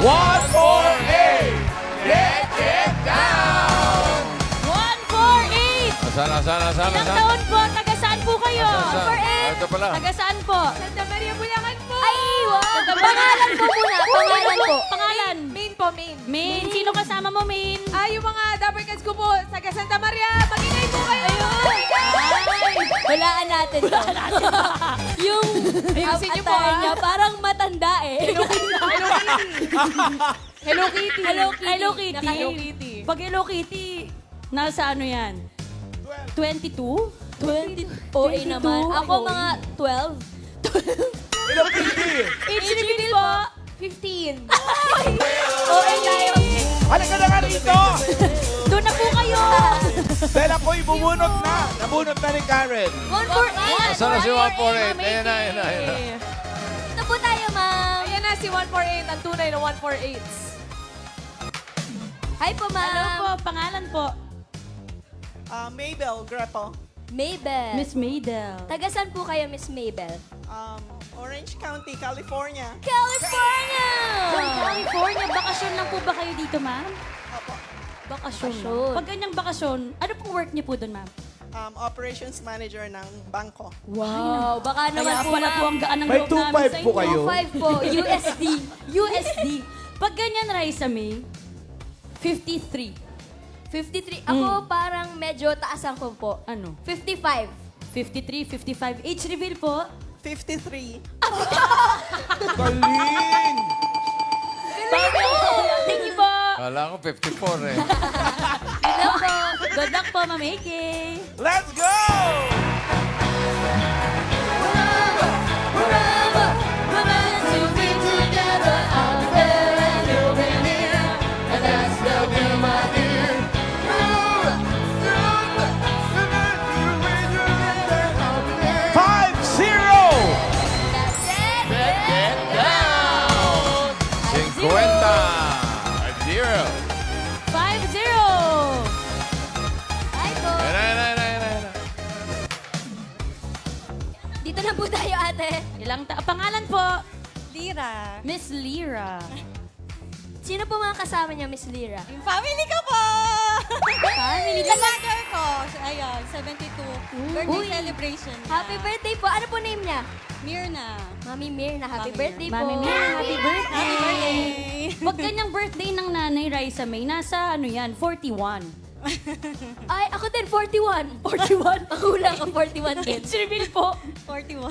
148! Get it down! 148! Asan? Ilang taon po? Taga saan po kayo? Asan? 148! Ito pala. Taga saan po? Santa Maria, Bulacan po! Ay, wow! Pangalan po muna. Pangalan po. Pangalan? Main po, main. Main. Sino kasama mo, Main? Yung mga Dapper Cats ko po, taga Santa Maria, magingay po kayo! Walaan natin to. Yung Ayusin niyo po, attire niya, parang matanda eh. Hello Kitty! Hello Kitty. Naka-Hello Kitty. Pag Hello Kitty, nasa ano yan? 22? 20. OA naman. Ako mga 12. Hello, Kitty! Age reveal po. 15. OA tayo. Halika na nga rito! Doon na po kayo. Dahil ako'y bumunot na. Nabunot na ni Karen. 148. Asan na si 148? Ma'am Ayan na. Amy. Ito po tayo, ma'am. Ayan na si 148, ang tunay na 148s. Hi po, Hello po, ma'am. pangalan po. Mabel Grepo. Mabel. Miss Maydel. Taga saan po kayo, Miss Mabel? Orange County, California. California! From California, bakasyon lang po ba kayo dito, ma'am? Opo. Bakasyon. Bakasyon. Pag ganyang bakasyon, ano pong work niyo po doon, ma'am? Operations Manager ng bangko. Wow, baka naman Kaya po pala po ang gaan ng May loob namin 2.5 sa po inyo. kayo. 5 po, USD. USD. Pag ganyan, Raisa May, 53. 53. Ako parang medyo taasan ko po. Ano? 55. 53, 55. Age reveal po. 53. Galing! Thank you po. Kala ko 54 eh. Hello po. Good luck po, Ma'am AK. Let's go! Five, zero! Get down! 50. Zero. 5-0. Hi po. Ayan. Dito na po tayo, ate. Pangalan po? Lira. Miss Lira. Sino po mga kasama niya, Miss Lira? Yung family ko po! Family. Yung mother ko, ayun, 72. Birthday Uy. celebration niya. Happy birthday po. Ano po name niya? Mirna. Mami Mirna. Happy Mami birthday po. Mami Mir, happy birthday. Happy birthday. Pag ganyang birthday ng nanay Raisa May, nasa ano yan, 41. Ay, ako din, 41. 41? Mahula ka, 41 din. Age reveal po. 41.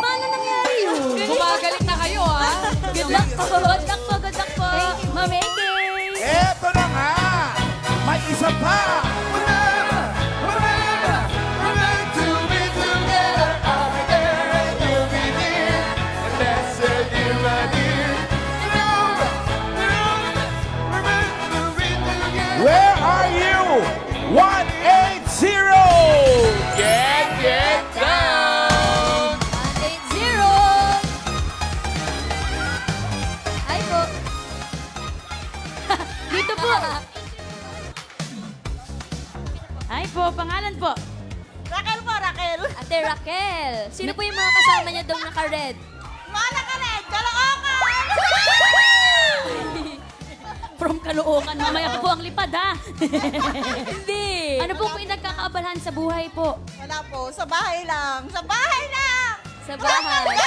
Paano nangyari yun? Gumagaling na kayo, ah. Good luck po. Good luck po. Good luck po. Ma'am AK. Eto na nga! May isa pa! Where are you? 180! Get down! 180. Hi po. Dito po. Ay po, pangalan po. Raquel po, Raquel. Ate Raquel. Sino po yung mga kasama niya doon naka-red? Mga naka-red, Caloocan! From Caloocan. Mamaya po ang lipad, ha? Hindi. Ano po pinagkakaabalahan sa buhay po? Wala po, sa bahay lang. Sa bahay lang! Sa bahay.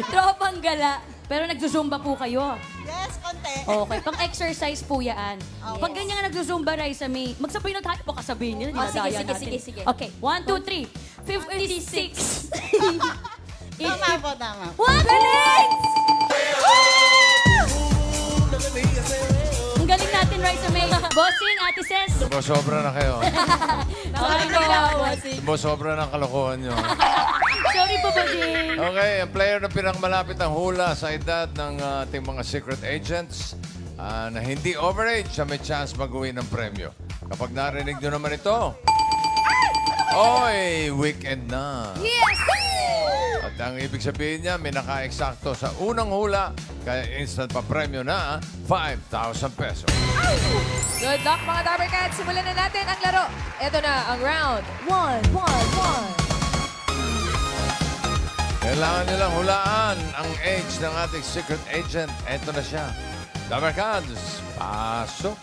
Tropang gala. Pero nagsusumba po kayo. Yes, konti. Okay, pang-exercise po yan. Pag ganyan nga nagsusumba, Raisa May, magsabay na tayo po kasabihin nila. Oh, sige, dinadaya sige, natin. sige. Okay, 1, 2, 3. 56. Tama po, tama. What? Galing! Ang galing natin, Raisa May. Bossing, Ate Ses. Sobra na kayo. Sorry po, bossing. Sobra ng kalokohan nyo. Sorry po, bossing. Okay, ang player na pinakamalapit ang hula sa edad ng ating mga secret agents na hindi overage siya may chance mag-uwi ng premyo. Kapag narinig nyo naman ito, oy, weekend na. Yes! At ang ibig sabihin niya, may naka-eksakto sa unang hula, kaya instant pa premyo na 5,000 pesos. Good luck, mga Dapper Cats. Simulan na natin ang laro. Ito na ang round 1, 1, 1. Kailangan nilang hulaan ang age ng ating secret agent. Ito na siya. Dabarkads, pasok.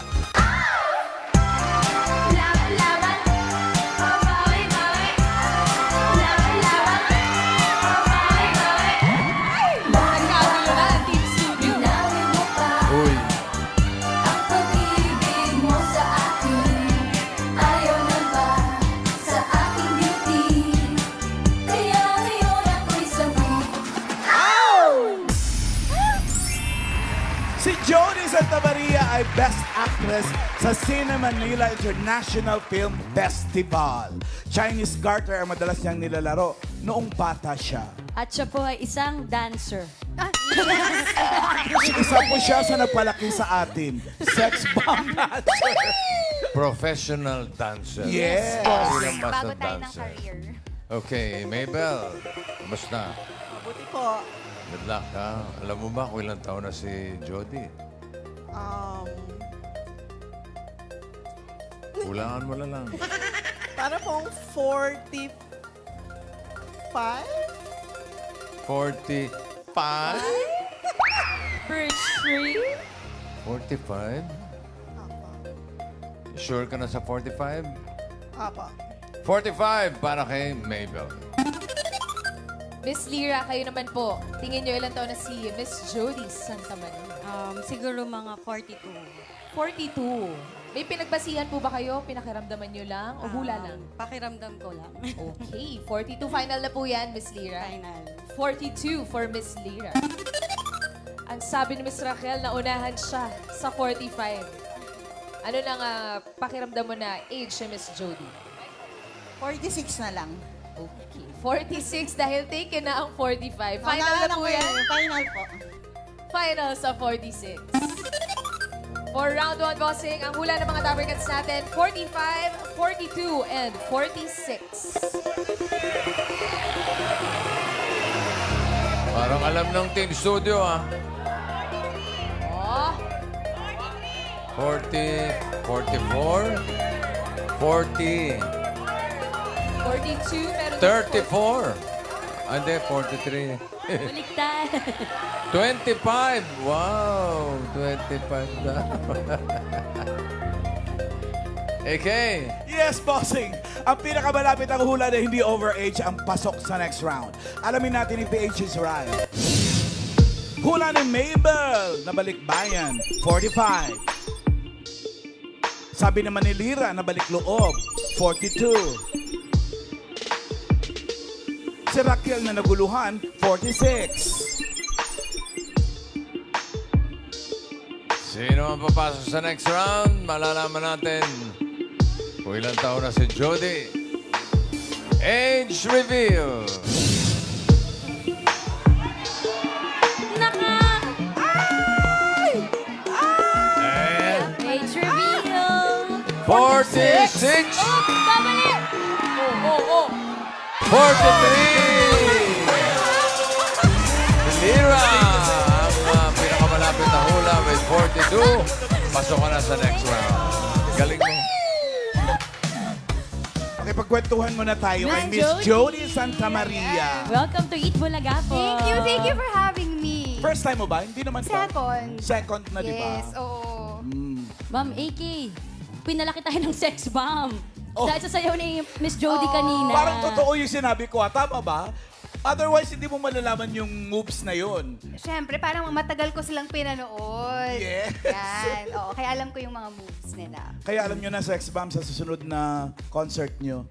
Nagkagulo na ang Team Studio. Uy. Si Jody Santa Maria ay Best Actress sa Cine Manila International Film Festival. Chinese garter ang madalas niyang nilalaro noong bata siya. At siya po ay isang dancer. Isa po siya sa nagpalaki sa atin. Sex bomb dancer. Professional dancer. Yes. Hindi lang basta Bago tayo ng dancer. career. Okay, Mabel. Kumusta? Mabuti po. Good luck, ha? Alam mo ba kung ilang taon na si Jody? Hulaan mo na lang. Para pong 45? 45? Birch tree? 45? Sure ka na sa 45? Apa. 45 para kay Mabel. Miss Lyra, kayo naman po. Tingin nyo ilang taon na si Miss Jody Santa Maria? Siguro mga 42. 42. May pinagbasihan po ba kayo? Pinakiramdaman nyo lang? O hula lang? Pakiramdam ko lang. Okay, 42. Final na po yan, Miss Lyra. Final. 42 for Miss Lyra. Ang sabi ni Miss Raquel, naunahan siya sa 45. Ano nang pakiramdam mo na age ni Miss Jody? 46 na lang. Okay, 46 dahil taken na ang 45. Final na po yan. Final po. Final sa 46. For round 1 bossing, ang hula ng mga Dabarkats natin, 45, 42, and 46. Parang alam ng Team Studio, ah. Oh, 40, 44, 40, 42, meron din 34. Hindi, 43. Baliktad. 25. Wow, 25 na. Okay. Yes, bossing. Ang pinakamalapit ang hula na hindi overage ang pasok sa next round. Alamin natin if the age is right. Hula ni Mabel na balikbayan, 45. Sabi naman ni Lyra na balik loob, 42. Si Raquel na naguluhan, 46. Sino ang papasok sa next round? Malalaman natin kung ilang taon na si Jody. Age reveal. Naka! And Age reveal! 46. Babalik! Oh. 43! Lira ang pinakamalapit na hula with 42. Pasok ka na sa next round. Galing mo. Okay, pagkwentuhan mo na tayo kay Miss Jody Santa Maria. Welcome to Eat Bulaga po. Thank you for having me. First time mo ba? Hindi naman pa. Second. Second na, di ba? Yes, oo. Ma'am AK, pinalaki tayo ng sex bomb. Oh. Dahil sa sayaw ni Miss Jody kanina. Parang totoo yung sinabi ko, tama ba? Otherwise, hindi mo malalaman yung moves na yon. Siyempre, parang matagal ko silang pinanood. Yes. Yan. Oo, kaya alam ko yung mga moves nila. Kaya alam nyo na, Sex Bomb, sa susunod na concert nyo.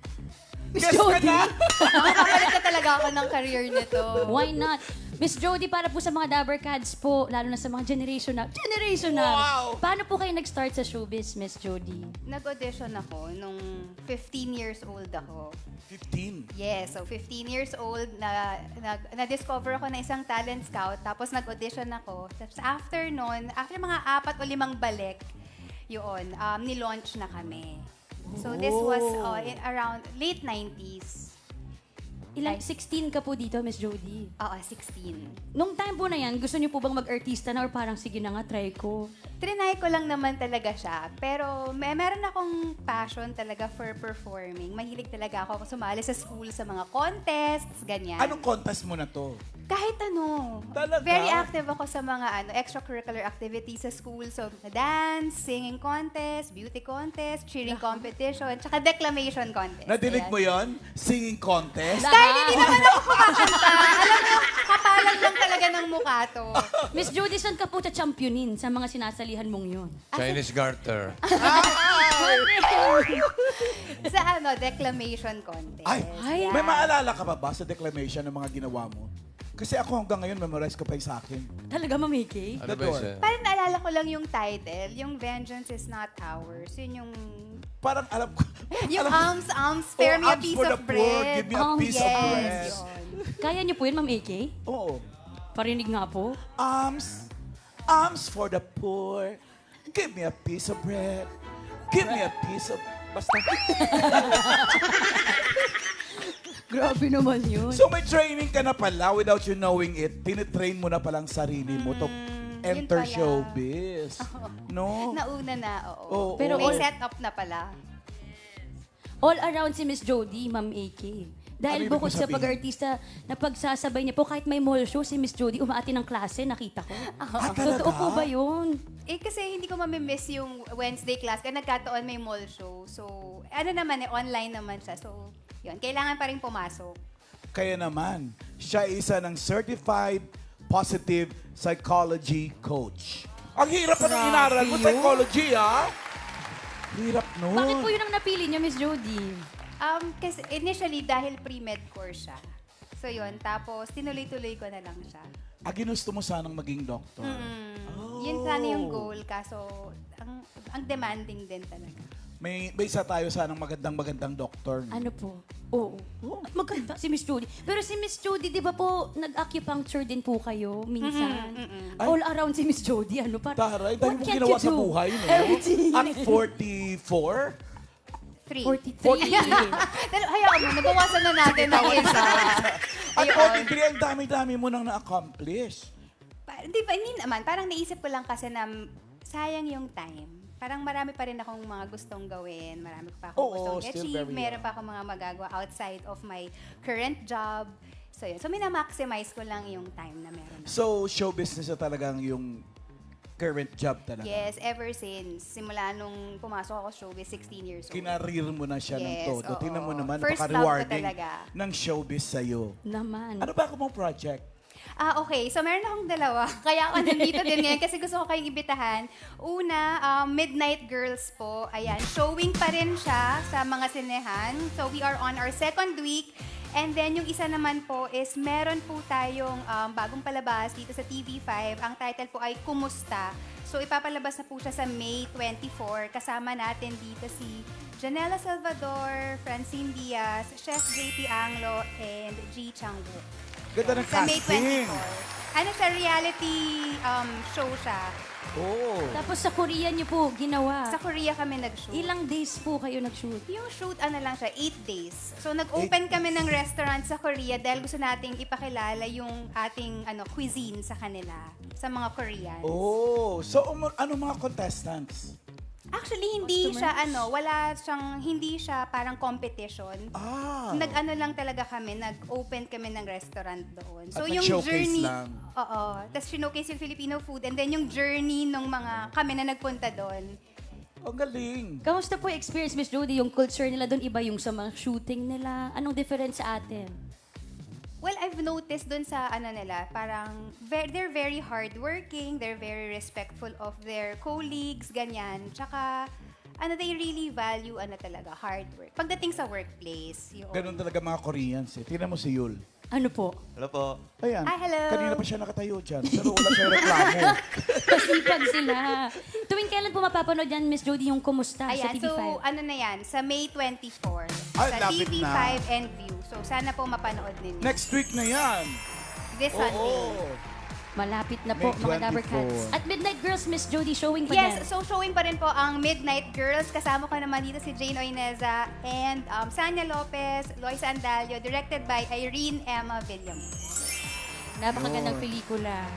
Miss Guess ka Jody. na! Makakapalit na talaga ako ng career nito. Why not? Miss Jody, para po sa mga Dabarkads po, lalo na sa mga generation na. Wow! Paano po kayo nag-start sa showbiz, Miss Jody? Nag-audition ako nung 15 years old ako. 15. Yes, so 15 years old, na-discover ako na isang talent scout, tapos nag-audition ako. Tapos after nun, after mga 4 o 5 balik, yun, nilaunch na kami. So this was in around late 90s. Ilang 16 ka po dito, Miss Jody. Oo, 16. Nung time po na yan, gusto niyo po bang mag-artista na or parang sige na nga, try ko? Trinay ko lang naman talaga siya. Pero meron akong passion talaga for performing. Mahilig talaga ako sumali sa school sa mga contests, ganyan. Anong contest mo na to? Kahit ano. Talaga? Very active ako sa mga extracurricular activities sa school. So, dance, singing contest, beauty contest, cheering competition, tsaka declamation contest. Nadinig Ayan. mo yon? Singing contest? Dahil hindi naman ako kumakanta. Alam mo, kapalan lang talaga ng mukha to. Miss Jody, saan ka po championin sa mga sinasalihan mong yun? Chinese garter. Sa declamation contest. Ay, Yeah. may maalala ka pa ba sa declamation ng mga ginawa mo? Kasi ako hanggang ngayon, memorize ko pa yung sa akin. Talaga, Ma'am AK? Ano ba siya? Parang naalala ko lang yung title, yung Vengeance is Not Ours. Yun yung... Parang alam ko. Yung alam- spare me a alms piece for the of poor, bread. give me a piece of bread. Yes, yun. Kaya niyo po yun, Ma'am AK? Oo. Parinig nga po. Arms for the poor. Give me a piece of bread. Give me a piece of... Basta. Grabe naman yun. So may training ka na pala without you knowing it. Tinitrain mo na palang sarili mo to enter pala. showbiz. No? Nauna na, oo. Oo. Pero May all- set up na pala. All around si Miss Jody, Ma'am AK. Dahil Ano ibig bukod mo sa sabihin? pag-artista, napagsasabay niya po, kahit may mall show, si Miss Jody umaati ng klase, nakita ko. talaga? Totoo po ba yun? Kasi hindi ko mamimiss yung Wednesday class kasi nagkataon may mall show. So, online naman siya. So, yun. Kailangan pa rin pumasok. Kaya naman, siya isa ng certified positive psychology coach. Ang hirap pa ng inaral mo, psychology, ha? Hirap nun. Bakit po yun ang napili niya, Miss Jody? Kasi initially, dahil pre-med course siya. So, yun. Tapos, tinuloy-tuloy ko na lang siya. Ginusto mo sanang maging doktor. Yun sana yung goal. Kaso, ang demanding din talaga. May isa tayo sanang magandang doktor. Ano po? Oo. Ay, maganda si Miss Jody. Pero si Miss Jody, di ba po, nag-acupuncture din po kayo minsan? All around si Miss Jody, ano pa? Taray, dahil What mo can't ginawa you sa do? buhay, no? Everything. At 44, 43. Pero hayaan mo, nabawasan na natin ng isa. at Ayun. 43, ang dami-dami mo nang na-accomplish. Di ba, hindi naman. Parang naisip ko lang kasi na sayang yung time. Parang marami pa rin akong mga gustong gawin. Marami pa akong Oo, gustong still achieve. very Meron young. pa akong mga magagawa outside of my current job. So, yun. So, minamaximize ko lang yung time na meron ako. So, show business na talagang yung current job talaga. Yes, ever since. Simula nung pumasok ako showbiz, 16 years old. Kinarir mo na siya ng Yes, todo. oo. Tingnan mo naman, First love ko napaka-rewarding talaga. ng showbiz sa'yo. Naman. Ano ba ako mong project? Okay. So, meron akong dalawa. Kaya ako nandito din ngayon kasi gusto ko kayong ibitahan. Una, Midnight Girls po. Ayan, showing pa rin siya sa mga sinehan. So, we are on our second week. And then, yung isa naman po is meron po tayong bagong palabas dito sa TV5. Ang title po ay Kumusta. So, ipapalabas na po siya sa May 24. Kasama natin dito si Janela Salvador, Francine Diaz, Chef JP Anglo, and G. Changwook. Ganda ng Sa May casting. 24. Ano siya, reality show siya. Oh. Tapos sa Korea niyo po ginawa. Sa Korea kami nag-shoot. Ilang days po kayo nag-shoot? Yung shoot, lang siya, 8 days. So, nag-open kami ng restaurant sa Korea dahil gusto nating ipakilala yung ating cuisine sa kanila, sa mga Koreans. Oh. So, ano mga contestants? Actually, hindi siya parang competition. Nag-ano lang talaga kami, nag-open kami ng restaurant doon. So, At yung nag-showcase journey, lang. oo. Tapos, showcase yung Filipino food and then yung journey ng mga kami na nagpunta doon. Ang galing. Kamusta po yung experience, Miss Jody? Yung culture nila doon, iba yung sa mga shooting nila. Anong difference sa atin? Well, I've noticed dun sa nila, parang they're very hardworking, they're very respectful of their colleagues, ganyan. Tsaka, they really value, talaga, hard work. Pagdating sa workplace, yun. Ganun talaga mga Koreans eh. Tingnan mo si Yul. Ano po? Hello po. Ayan. Hi, hello. Kanina pa siya nakatayo dyan. Pero wala siyang reklamo. Pasipag sila. Tuwing kailan po mapapanood yan, Miss Jody, yung Kumusta sa Ayan, TV5? so na yan, sa May 24, Ay, sa lapit TV5 na. and View. So sana po mapanood ninyo. Next week na yan. This Sunday. Oo. Malapit na po, May mga Dabber 24. Cats. At Midnight Girls, Miss Jody, showing pa Yes, din. so showing pa rin po ang Midnight Girls. Kasama ko naman dito si Jane Oineza and Sanya Lopez, Loisa Andalio, directed by Irene Emma Villanueva. Napakagandang pelikula.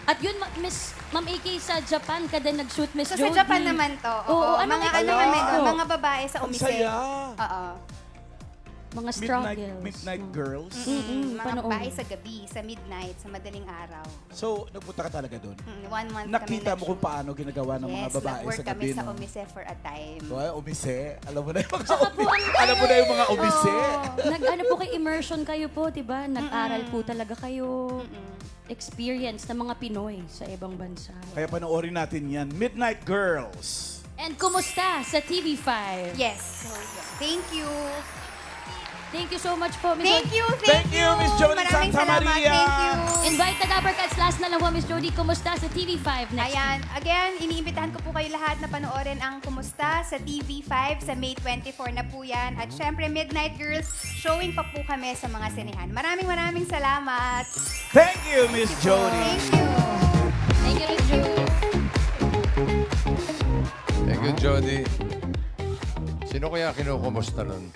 At yun, Ma'am AK, sa Japan ka din nag-shoot, Miss So Jody. sa Japan naman to. Oo, anong mga experience kami, mo? mga babae sa Ang umise. saya. Oo. Mga struggles. Midnight Girls. Mga panoorin. babae sa gabi, sa midnight, sa madaling araw. So, nagpunta ka talaga doon? 1 month Nakita kami mo kung paano ginagawa ng mga Yes, babae nag-work sa kami gabi, sa no? umise for a time. Well, umise. Alam mo na yung mga Tsaka po Alam mo na yung mga umise. Nag-ano po kay immersion kayo po, di ba? Nag-aral po talaga kayo. Experience ng mga Pinoy sa ibang bansa. Kaya panoorin natin yan. Midnight Girls. And kumusta sa TV5? Yes. So, yeah. Thank you. Thank you so much po, Miss Thank you, Thank you, Miss Jody Maraming Santa salamat. Maria. Thank you. Invite na Dabber Cats. Last na lang po, Miss Jody. Kumusta sa TV5 next Ayan, again, iniimbitahan ko po kayo lahat na panoorin ang Kumusta sa TV5 sa May 24 na po yan. At syempre, Midnight Girls, showing pa po kami sa mga sinehan. Maraming salamat. Thank you, Miss Jody. Thank you. Thank you, Miss Jody. Thank you, Jody. Sino kaya kinukumusta nun?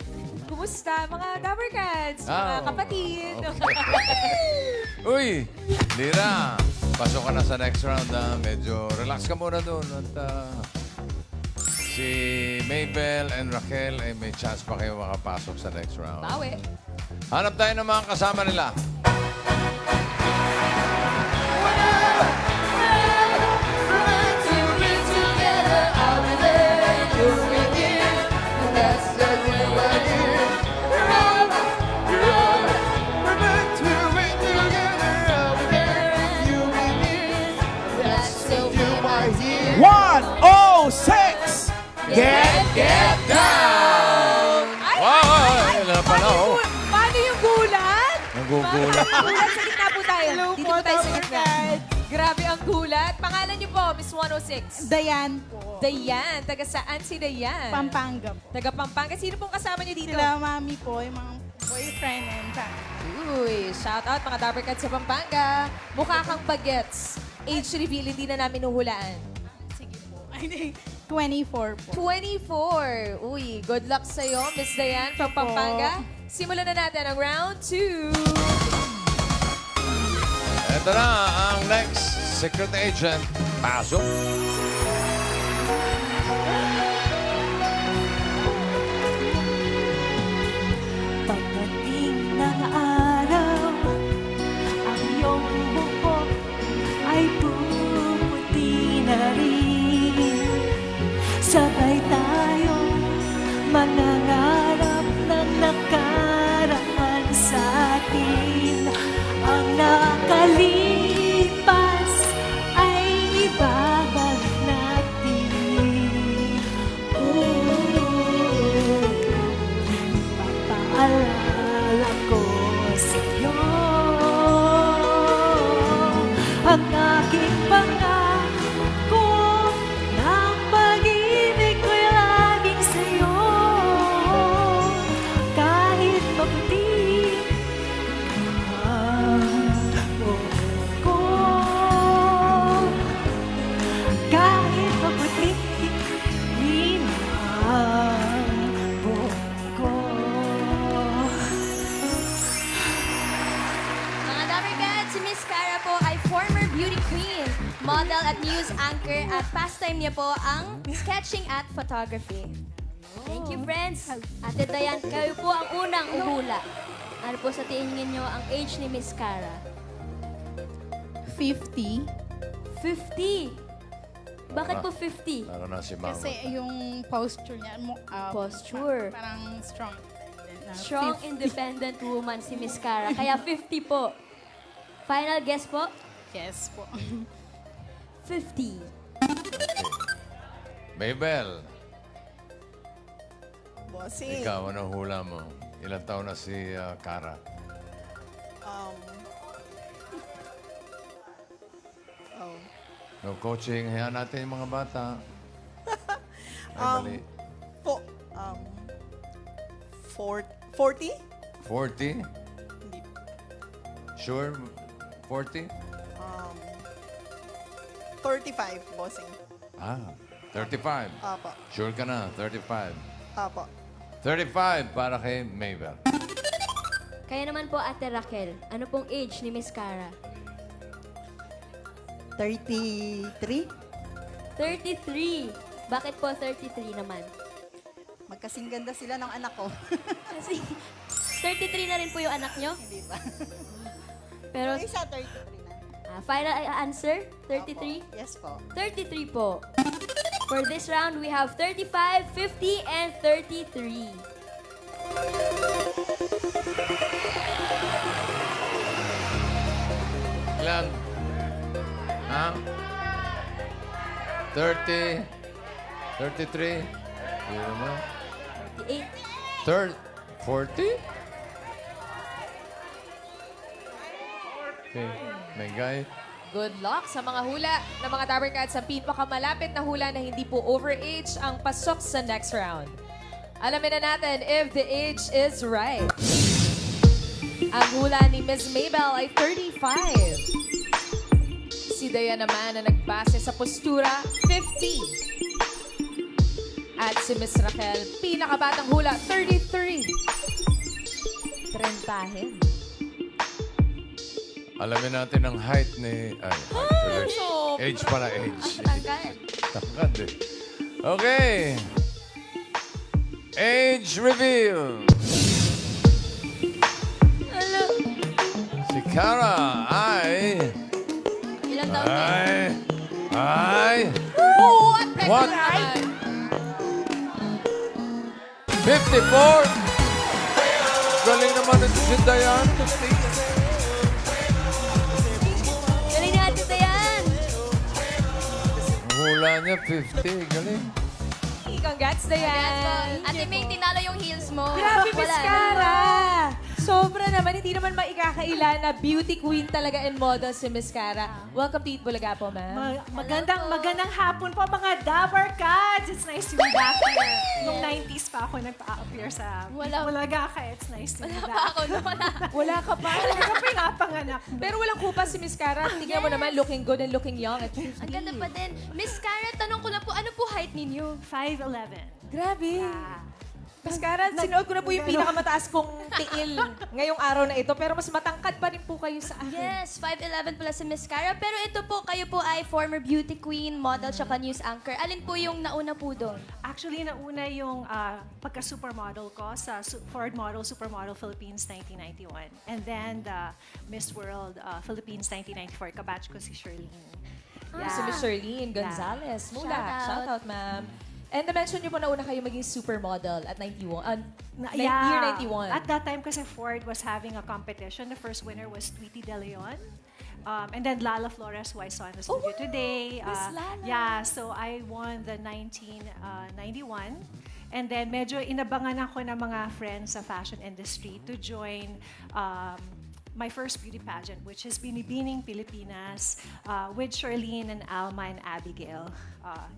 Kumusta mga Dabber Cats? Mga kapatid. Okay. Uy, Lira, pasok ka na sa next round. Medyo relax ka muna doon. At si Mabel and Raquel ay may chance pa kayo makapasok sa next round. Bawi. Hanap tayo ng mga kasama nila. One, oh, six. Get down. Wow! Ayun na pala, oh. Paano yung gulat? Nagugulat. Gulat sa gitna po tayo. Hello Dito po, po tayo sa Dabber gitna. Grabe ang gulat. Pangalan niyo po, Miss 106. Dayan po. Dayan. Taga saan si Dayan? Pampanga po. Taga Pampanga. Sino pong kasama niyo dito? Sila mami po, yung mga boyfriend and family. Uy, shout out mga Dabber Cats sa Pampanga. Mukha kang bagets. Age reveal, hindi na namin uhulaan. Sige po. Ay, 24 po. 24. Uy, good luck sa'yo, Miss Dayan from po. Pampanga. Simulan na natin ang round 2. Ito na ang next secret agent. Pasok. Pagdating ng araw, ang iyong buhok ay puputi na rin. Sabay tayong manangarap ng nakaraan sa atin. Ang nakalipas ay ibabalik natin. Paalala ko sa'yo ang aking pangako ng pag-ibig ko'y laging sa'yo. Kahit maputi ang buhok ko, kahit maputi ang buhok ko. Mga Dabber Cats, si Miss Cara po ay former beauty queen, model at news anchor at pastime niya po ang sketching at photography. Thank you, friends. Ate Dayan, kayo po ang unang uhula. Ano po sa tingin niyo ang age ni Miss Cara? 50. 50. Bakit po 50? Laro na si Mama. Kasi yung posture niya, Posture. parang strong. Strong, independent woman si Miss Cara. Kaya 50 po. Final guess po? Yes po. 50. Mabel, Bossing. ikaw, anong hula mo? Ilang taon na si Cara? Oh. No coaching, hayaan natin yung mga bata. Ay, mali. Po, 40? 40? Hindi. Sure? 40? 35, bossing. 35. Apo. Sure ka na, 35. Apo. 35 para kay Mabel. Kaya naman po, Ate Raquel, ano pong age ni Miss Cara? 33. 33. Bakit po 33 naman? Magkasing ganda sila ng anak ko. Kasi 33 na rin po yung anak nyo? Hindi ba? Pero, Yung isa, 33 na. final answer, 33? Opo. Yes po. 33 po. For this round, we have 35, 50, and 33. Ilan? Ha? 30? 33? Hindi naman. 38. 40? Okay. May guy. Good luck sa mga hula ng mga Dabber Cats. Ang pinakamalapit na hula na hindi po overage ang pasok sa next round. Alamin na natin if the age is right. Ang hula ni Miss Mabel ay 35. Si Dayan naman na nagbase sa postura, 50. At si Miss Raquel, pinakabatang hula, 33. Trentahin. Alamin natin ang height ni... Ay, height tuloy. Age pala, age. Tangkad. Tangkad eh. Okay. Age reveal. Si Cara ay... Ilang taon na? Ay... Oo, at What? naman. 54! Galing naman ito si Dayan. Galing ni Ate Dayan. Ang hula niya, 50. Galing. Congrats, Dayan. Ate May, tinalo yung heels mo. Grabe, Miss Wala. Cara! Sobra naman, hindi naman maikakaila na beauty queen talaga and model si Miss Cara. Welcome to Eat Bulaga po, ma'am. Magandang hapon po mga Dabber Cats. It's nice to be back here. Noong 90s pa ako nagpa-appear sa Bulaga ka. It's nice to be back. Ako na wala. Wala ka pa. Talaga pinapanganak mo. Pero walang kupas si Miss Cara. Tingnan mo naman, looking good and looking young at 50. Ang ganda pa din. Miss Cara, tanong ko lang po, ano po height ninyo? 5'11". Grabe. Miss Cara, sinuot ko na po yung pinakamataas kong tiil ngayong araw na ito. Pero mas matangkad pa rin po kayo sa akin. Yes, 5'11 pala si Miss Cara. Pero ito po, kayo po ay former beauty queen, model, tsaka news anchor. Alin po yung nauna po doon? Actually, nauna yung pagka-supermodel ko sa Ford Model Supermodel Philippines 1991. And then the Miss World Philippines 1994. Kabatch ko si Shirlene. Si Miss Charlene Gonzalez. Mula. Shout Shout out, ma'am. And na-mention niyo po na una kayo maging supermodel at 91. Yeah. Year 91. At that time kasi Ford was having a competition. The first winner was Tweety De Leon. And then Lala Flores, who I saw in the studio today. Miss Lala. Yeah, so I won the 1991. And then medyo inabangan ako ng mga friends sa fashion industry to join my first beauty pageant, which is Binibining Pilipinas with Charlene and Alma and Abigail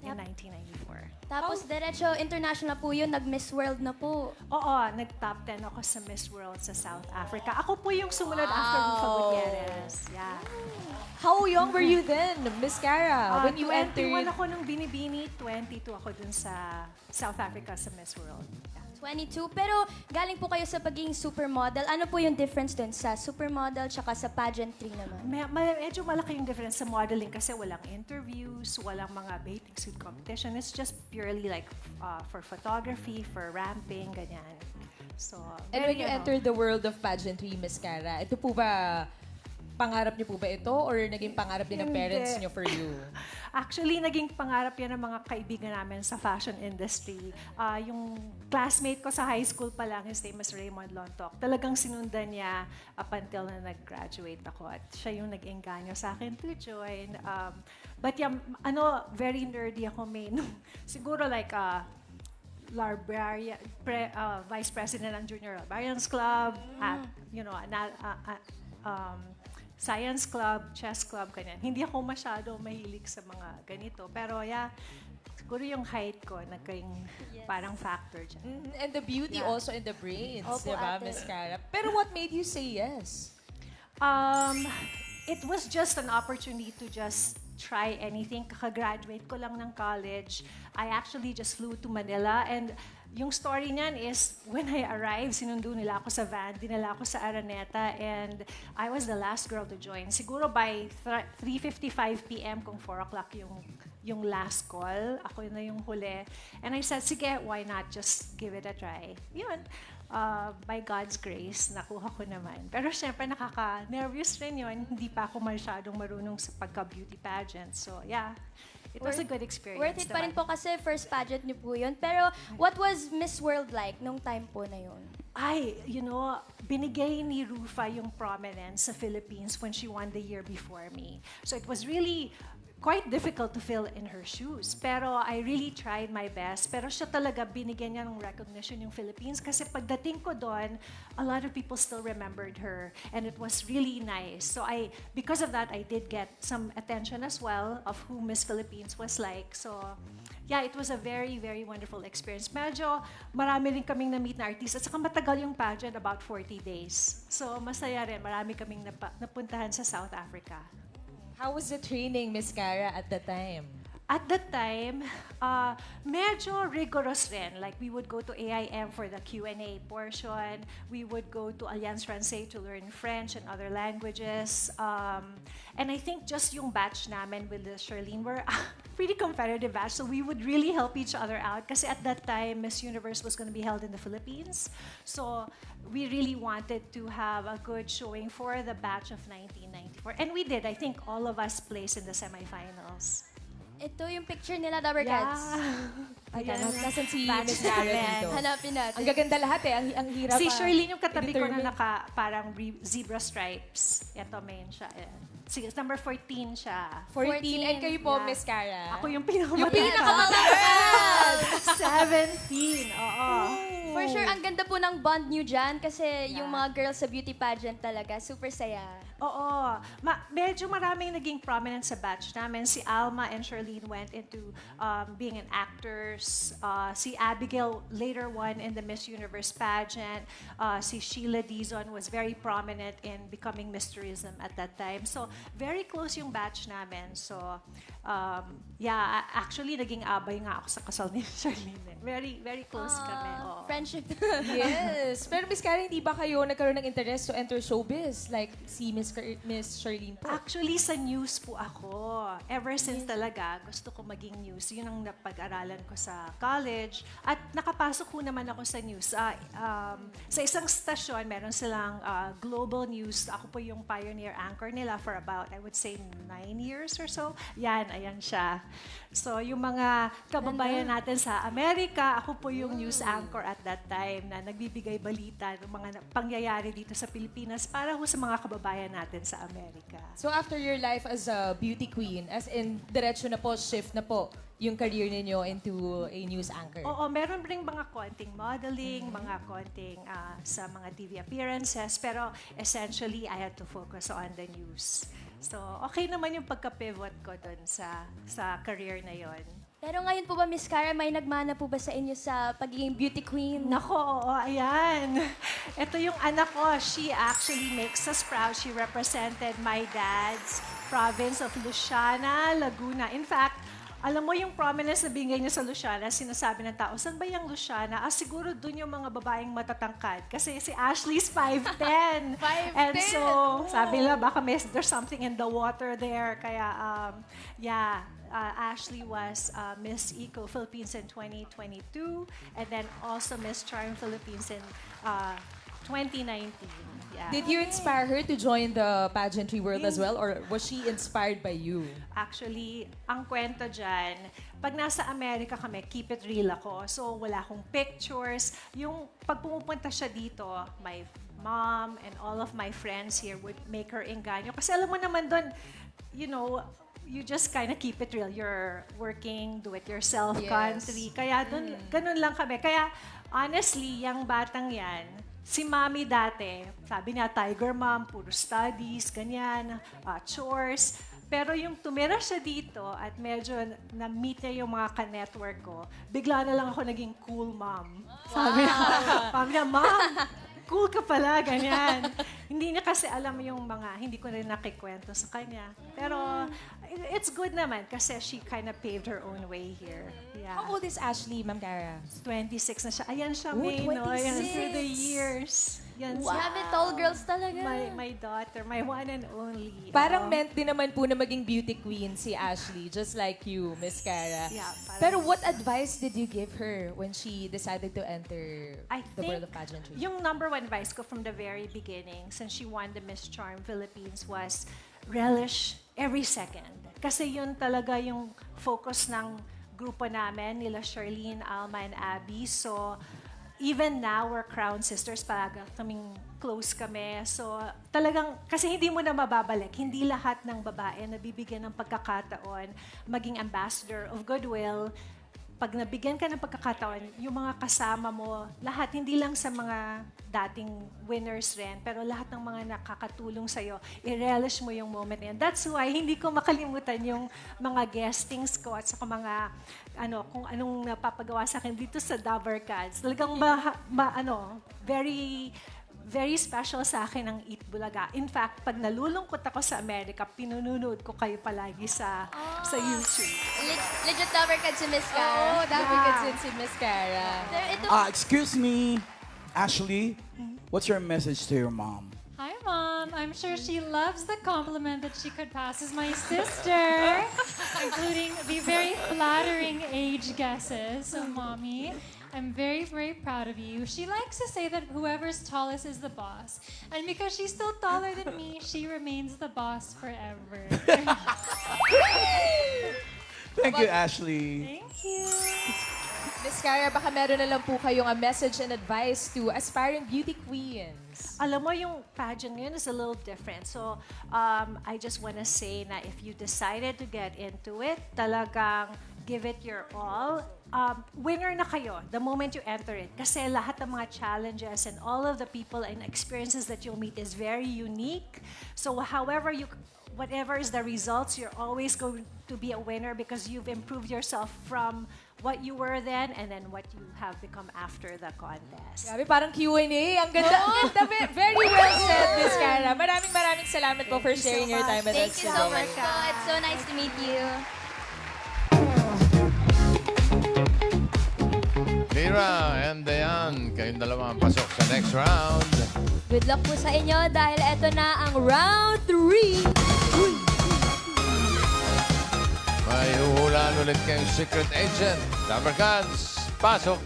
in 1994. Tapos, diretso, international po yun. Nag-Miss World na po. Oo, nag-top 10 ako sa Miss World sa South Africa. Ako po yung sumunod after Rufa Gutierrez. Yeah. How young were you then, Miss Cara, when you 21 entered? ako nung Binibini, 22 ako dun sa South Africa sa Miss World. Yeah. 22. Pero galing po kayo sa pagiging supermodel. Ano po yung difference dun sa supermodel tsaka sa pageantry naman? Medyo malaki yung difference sa modeling kasi walang interviews, walang mga bathing suit competition. It's just purely like for photography, for ramping, ganyan. So, And when you entered the world of pageantry, Miss Cara, ito po ba, pangarap niyo po ba ito or naging pangarap din ng parents Hindi. niyo for you? Actually, naging pangarap yan ng mga kaibigan namin sa fashion industry. Yung classmate ko sa high school pa lang, his name is Raymond Lontok. Talagang sinundan niya up until na nag-graduate ako. At siya yung nag-engganyo sa akin to join. But yeah, very nerdy ako siguro like librarian, vice president ng Junior Librarians Club, at Science Club, Chess Club, ganyan. Hindi ako masyado mahilig sa mga ganito. Pero yeah, siguro yung height ko naging parang factor dyan. And the beauty also in the brains, Opo, di ba, ate. Miss Cara? Pero what made you say yes? It was just an opportunity to just try anything. Kaka-graduate ko lang ng college. I actually just flew to Manila, and yung story niyan is when I arrived, sinundo nila ako sa van, dinala ako sa Araneta, and I was the last girl to join. Siguro by 3:55 p.m. kung 4 o'clock yung last call, ako na yung huli. And I said, sige, why not just give it a try? Yun. By God's grace, nakuha ko naman. Pero syempre, nakaka-nervous rin yun. Hindi pa ako masyadong marunong sa pagka-beauty pageant. So, yeah. It was a good experience. Worth it pa rin naman. po kasi first pageant niyo po yun. Pero what was Miss World like nung time po na yun? Ay, binigay ni Rufa yung prominence sa Philippines when she won the year before me. So it was really quite difficult to fill in her shoes. Pero I really tried my best. Pero siya talaga, binigyan niya ng recognition yung Philippines. Kasi pagdating ko doon, a lot of people still remembered her. And it was really nice. So because of that, I did get some attention as well of who Miss Philippines was like. So yeah, it was a very, very wonderful experience. Medyo marami rin kaming na-meet na artist. At saka matagal yung pageant, about 40 days. So masaya rin, marami kaming napuntahan sa South Africa. How was the training, Miss Cara, at the time? At that time, medyo rigorous rin. Like, we would go to AIM for the Q&A portion. We would go to Alliance Francaise to learn French and other languages. And I think just yung batch namin with the Charlene were pretty competitive batch. So we would really help each other out. Kasi at that time, Miss Universe was going to be held in the Philippines. So we really wanted to have a good showing for the batch of 1994. And we did. I think all of us placed in the semifinals. Ito yung picture nila, Dabber Cats. Ayan, nasan si Batch Miss Cara namin. dito? Hanapin natin. Ang gaganda lahat eh. Ang hirap. Si Charlene yung katabi ko i-determine. na parang zebra stripes. Ito, main siya. Ayan. Sige, number 14 siya. 14. 14. And kayo po, Yeah. Miss Cara? Ako yung pinakamatanda. 17, oo. For sure, ang ganda po ng bond niyo dyan kasi yung mga girls sa beauty pageant talaga, super saya. Oo. Medyo maraming naging prominent sa batch namin. Si Alma and Charlene went into being an actors. Si Abigail later won in the Miss Universe pageant. Si Sheila Dizon was very prominent in becoming Miss Tourism at that time. So, very close yung batch namin. So, yeah, actually, naging abay nga ako sa kasal ni Charlene. Very, very close kami. Oo. Friendship. Yes. Pero Miss Cara, hindi ba kayo nagkaroon ng interest to enter showbiz? Like si Miss Charlene po? Actually, sa news po ako. Ever since talaga, gusto ko maging news. Yun ang napag-aralan ko sa college. At nakapasok ko naman ako sa news. Sa isang stasyon, meron silang global news. Ako po yung pioneer anchor nila for about, I would say, 9 years or so. Yan, ayan siya. So, yung mga kababayan natin sa Amerika, ako po yung news anchor at that time na nagbibigay balita ng mga pangyayari dito sa Pilipinas para ho sa mga kababayan natin sa Amerika. So after your life as a beauty queen, as in, diretso na po, shift na po yung career ninyo into a news anchor? Oo, meron rin mga konting modeling, mga konting sa mga TV appearances, pero essentially, I had to focus on the news. So, okay naman yung pagka-pivot ko dun sa career na yon. Pero ngayon po ba, Miss Cara, may nagmana po ba sa inyo sa pagiging beauty queen? Nako, oo, ayan. Ito yung anak ko. She actually makes us proud. She represented my dad's province of Luciana, Laguna. In fact, alam mo yung prominence na bigay niya sa Luciana, sinasabi ng tao, saan ba yung Luciana? Siguro dun yung mga babaeng matatangkad. Kasi si Ashley's 5'10". 5'10". And so, sabi nila, baka there's something in the water there. Kaya, yeah. Ashley was Miss Eco Philippines in 2022 and then also Miss Charm Philippines in 2019. Yeah. Did you inspire her to join the pageantry world as well, or was she inspired by you? Actually, ang kwento dyan, pag nasa Amerika kami, keep it real ako. So, wala akong pictures. Yung pag pumupunta siya dito, my mom and all of my friends here would make her engganyo. Kasi alam mo naman doon, you just kind of keep it real. You're working, do-it-yourself Yes. country. Kaya dun, ganun lang kami. Kaya honestly, yung batang yan, si Mami dati, sabi niya, Tiger Mom, puro studies, ganyan, chores. Pero yung tumira siya dito at medyo na-meet niya yung mga ka-network ko, bigla na lang ako naging cool mom. Sabi niya, Mom, cool ka pala, ganyan. Hindi niya kasi alam yung mga, hindi ko rin nakikwento sa kanya. Pero it's good naman kasi she kind of paved her own way here. Yeah. How old is Ashley, Ma'am Cara? 26 na siya. Ayan siya, Oh, May, no? Ayan, 26. through the years. Yan siya. Grabe, tall girls talaga. My daughter, my one and only. Parang meant din naman po na maging beauty queen si Ashley, just like you, Miss Cara. Yeah, parang- Pero what advice did you give her when she decided to enter I the think world of pageantry? yung number one advice ko from the very beginning, since she won the Miss Charm Philippines, was relish every second. Kasi yun talaga yung focus ng grupo namin, nila Charlene, Alma, and Abby. So, even now, we're crown sisters, paraga kaming close kami. So, talagang, kasi hindi mo na mababalik. Hindi lahat ng babae na bibigyan ng pagkakataon maging ambassador of goodwill. Pag nabigyan ka ng pagkakataon, yung mga kasama mo, lahat, hindi lang sa mga dating winners rin, pero lahat ng mga nakakatulong sa'yo, i-relish mo yung moment na yan. That's why hindi ko makalimutan yung mga guestings ko at saka mga, kung anong napapagawa sa akin dito sa Dabber Cats. Talagang very special sa akin ang Eat Bulaga. In fact, pag nalulungkot ako sa Amerika, pinununood ko kayo palagi sa YouTube. Legit lover ka si Miss Cara. Oh, dami yeah. Din si Miss Cara. Ito, Excuse me, Ashley, what's your message to your mom? Hi, Mom. I'm sure she loves the compliment that she could pass as my sister, including the very flattering age guesses of Mommy. I'm very, very proud of you. She likes to say that whoever's tallest is the boss. And because she's still taller than me, she remains the boss forever. Thank you, Ashley. Thank you. Miss Cara, baka meron na lang po kayong message and advice to aspiring beauty queens. Alam mo, yung pageant ngayon is a little different. So, I just want to say na if you decided to get into it, talagang give it your all. Winner na kayo the moment you enter it. Kasi lahat ng mga challenges and all of the people and experiences that you'll meet is very unique. So, whatever is the results, you're always going to be a winner because you've improved yourself from what you were then and then what you have become after the contest. Grabe, parang Q&A. Ang ganda, ang ganda. Very well said, Miss Cara. Maraming salamat po for sharing your time with us thank you so today. much po. It's so nice to meet you. Mira and Dayan, kayong dalawa ang pasok sa next round. Good luck po sa inyo dahil eto na ang round 3. May uhulaan ulit kayong secret agent. Dabber Cats, pasok!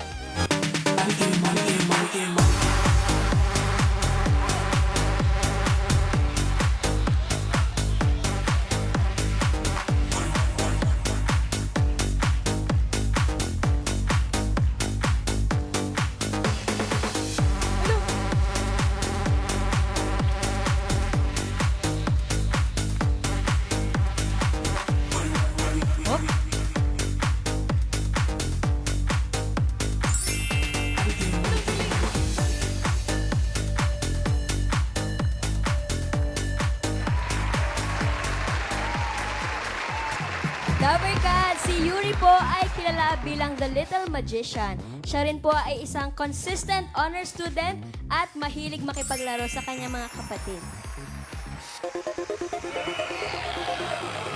Dabber Cats, si Yuri po ay kilala bilang The Little Magician. Siya rin po ay isang consistent honor student at mahilig makipaglaro sa kanyang mga kapatid.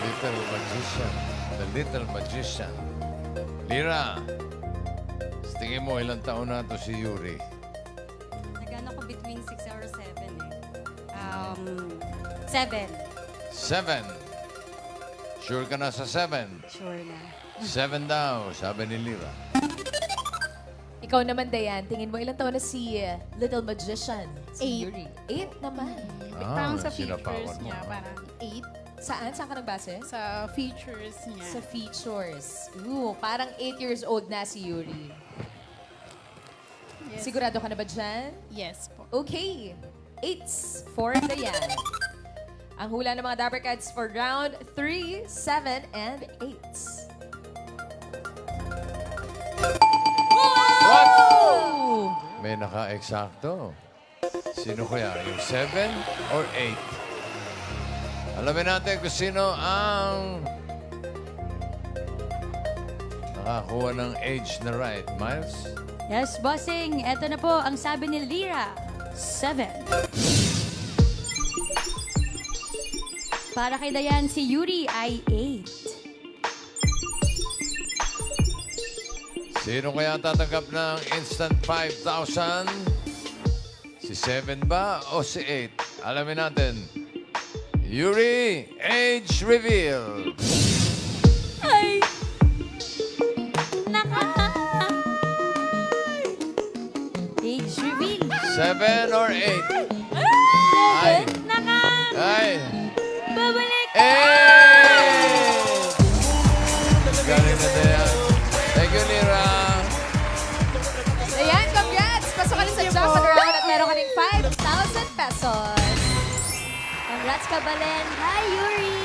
Little Magician. The Little Magician. Lira, sa tingin mo ilang taon na to si Yuri? Nagano ko between 6 or 7 7. 7. Sure ka na sa 7? Sure na. 7 daw, sabi ni Lira. Ikaw naman, Dayan, tingin mo ilang taon na si Little Magician? Si 8. Yuri. 8 naman. Parang sa sinapawan features mo. niya, parang 8 Saan? Saan ka nagbase? sa features niya. Sa features. Ooh, parang 8 years old na si Yuri. Yes. Sigurado ka na ba dyan? Yes po. Okay. 8s for Dayan. Ang hula ng mga Dabber Cats for round 3, 7, and 8s. What? Ooh! May naka-eksakto. Sino kaya? Yung 7 or 8? Alamin natin kung sino ang nakakuha ng age na right. Miles? Yes, bossing. Ito na po ang sabi ni Lira. 7. Para kay Dayan, si Yuri ay 8. Sino kaya tatanggap ng instant 5,000? Si 7 ba o si 8? Alamin natin. Yuri, age reveal. Ay! Age reveal. 7 or 8? Ay. Ay. Babalik! 8! Galing na din. Thank you, Lira. Ayan, congrats! Pasok ka na sa jackpot round at meron ka rin 5,000 pesos. Congrats ka, Balen. Hi, Yuri!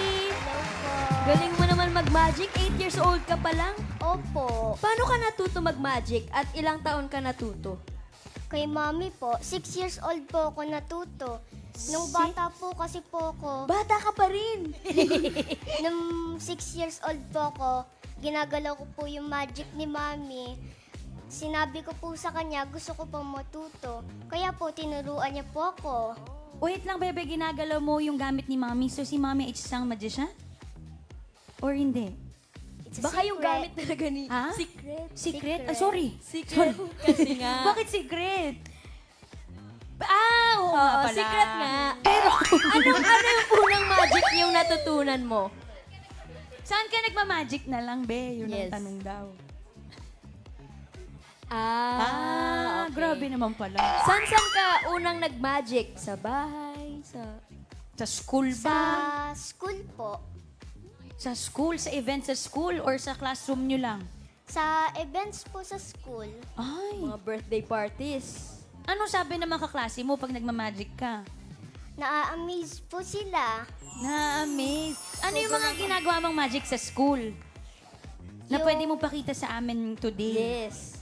Galing mo naman mag-magic. 8 years old ka pa lang. Opo. Paano ka natuto mag-magic at ilang taon ka natuto? Kay mami po, 6 years old po ako natuto. Nung bata po kasi po ako, Bata ka pa rin. nung 6 years old po ako, ginagalaw ko po yung magic ni mami. Sinabi ko po sa kanya, gusto ko po matuto. Kaya po, tinuruan niya po ako. Wait lang, bebe, ginagalaw mo yung gamit ni Mami. So, si Mami ay isang magician? Or hindi? It's a Baka yung secret. gamit talaga ni... Ha? Secret. Secret? Ah, sorry. Secret. Kasi nga. Bakit secret? Oo nga Oo, pala. secret nga. Pero, ano yung unang magic yung natutunan mo? Saan ka nagmamagic na lang, be? Yun Yes. ang tanong daw. Okay. Grabe naman pala. Saan ka unang nag-magic? Sa bahay? Sa school Sa ba? school po. Sa school? Sa event sa school? Or sa classroom nyo lang? Sa events po sa school. Ay. Mga birthday parties? Ano sabi ng mga kaklase mo pag nagmamagic ka? Na-amaze po sila. Na-amaze. Ano yung mga ginagawa mong magic sa school? Na Yung- pwede mong pakita sa amin today? Yes.